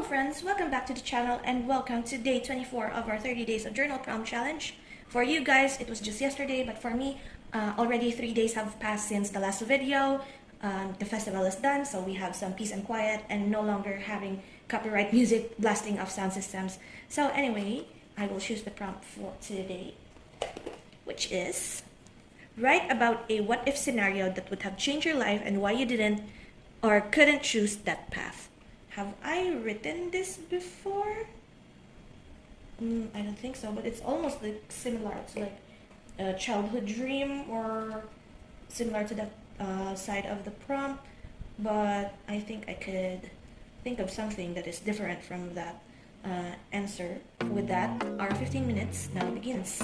friends, welcome back to the channel and welcome to day 24 of our 30 days of journal prompt challenge. For you guys, it was just yesterday, but for me, already 3 days have passed since the last video. The festival is done, so we have some peace and quiet and no longer having copyright music blasting off sound systems. So anyway, I will choose the prompt for today, which is write about a what-if scenario that would have changed your life and why you didn't or couldn't choose that path. Have I written this before? I don't think so, but it's almost like similar. It's like a childhood dream or similar to that side of the prompt, but I think I could think of something that is different from that answer. With that, our 15 minutes now begins.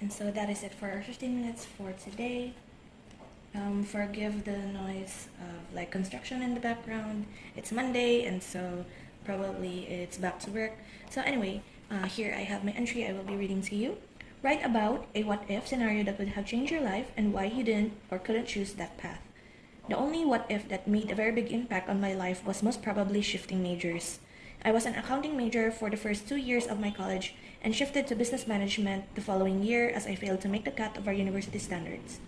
And so that is it for our 15 minutes for today. Forgive the noise of like construction in the background. It's Monday, and so probably it's back to work. So anyway, here I have my entry I will be reading to you. Write about a what-if scenario that would have changed your life and why you didn't or couldn't choose that path. The only what-if that made a very big impact on my life was most probably shifting majors. I was an accounting major for the first 2 years of my college and shifted to business management the following year as I failed to make the cut of our university standards.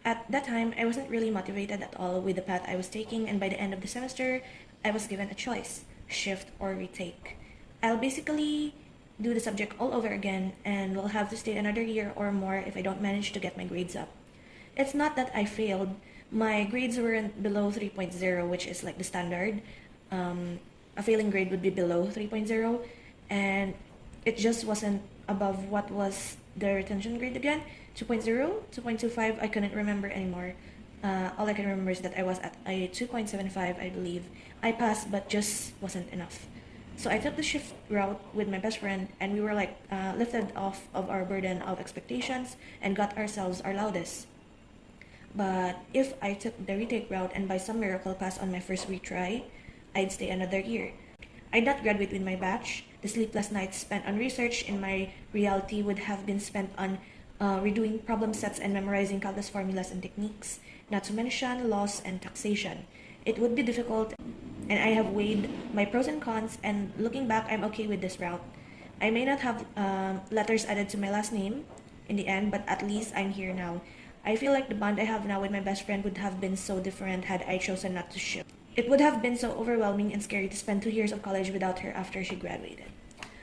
At that time, I wasn't really motivated at all with the path I was taking, and by the end of the semester, I was given a choice: shift or retake. I'll basically do the subject all over again and will have to stay another year or more if I don't manage to get my grades up. It's not that I failed. My grades weren't below 3.0, which is like the standard. A failing grade would be below 3.0, and it just wasn't above what was the retention grade again. 2.0, 2.25, I couldn't remember anymore. All I can remember is that I was at a 2.75, I believe. I passed, but just wasn't enough. So I took the shift route with my best friend, and we were like lifted off of our burden of expectations and got ourselves our loudest. But if I took the retake route and by some miracle passed on my first retry, I'd stay another year. I'd not graduate with my batch. The sleepless nights spent on research in my reality would have been spent on redoing problem sets and memorizing countless formulas and techniques, not to mention laws and taxation. It would be difficult, and I have weighed my pros and cons, and looking back, I'm okay with this route. I may not have letters added to my last name in the end, but at least I'm here now. I feel like the bond I have now with my best friend would have been so different had I chosen not to shift. It would have been so overwhelming and scary to spend 2 years of college without her after she graduated.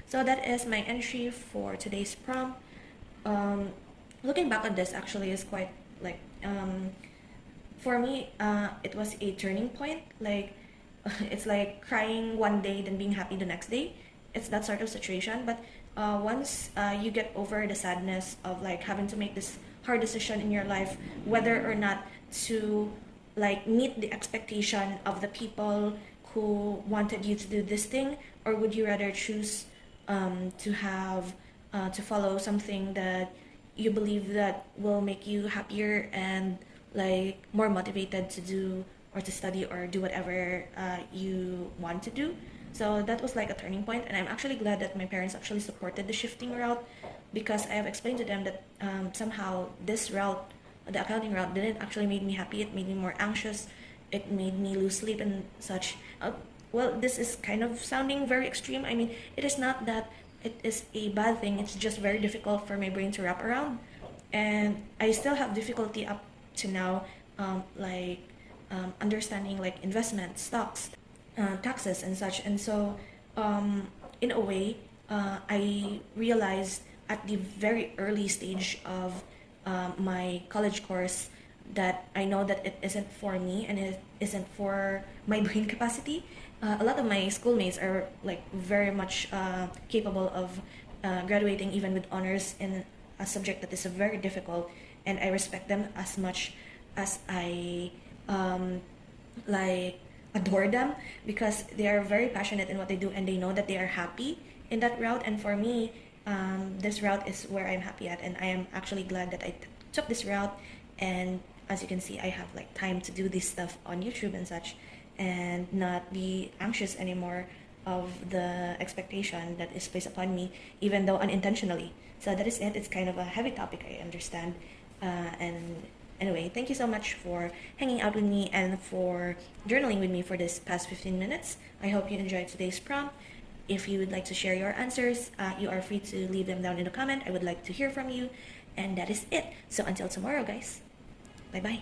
So that is my entry for today's prompt. Looking back on this actually is quite like for me it was a turning point. Like it's like crying one day then being happy the next day. It's that sort of situation. But once you get over the sadness of like having to make this hard decision in your life, whether or not to like meet the expectation of the people who wanted you to do this thing, or would you rather choose to have to follow something that you believe that will make you happier and like more motivated to do or to study or do whatever you want to do. So that was like a turning point, and I'm actually glad that my parents actually supported the shifting route, because I have explained to them that somehow this route, the accounting route, didn't actually make me happy. It made me more anxious. It made me lose sleep and such. Well, this is kind of sounding very extreme. I mean, it is not that it is a bad thing. It's just very difficult for my brain to wrap around. And I still have difficulty up to now, understanding like investment, stocks, taxes and such. And so, in a way, I realized at the very early stage of my college course that I know that it isn't for me and it isn't for my brain capacity. A lot of my schoolmates are like very much capable of graduating even with honors in a subject that is very difficult, and I respect them as much as I adore them, because they are very passionate in what they do and they know that they are happy in that route. And for me, this route is where I'm happy at, and I am actually glad that I took this route. And as you can see, I have like time to do this stuff on YouTube and such, and not be anxious anymore of the expectation that is placed upon me, even though unintentionally. So that is it. It's kind of a heavy topic, I understand. And anyway, thank you so much for hanging out with me and for journaling with me for this past 15 minutes. I hope you enjoyed today's prompt. If you would like to share your answers, you are free to leave them down in the comment. I would like to hear from you. And that is it. So until tomorrow, guys. Bye-bye.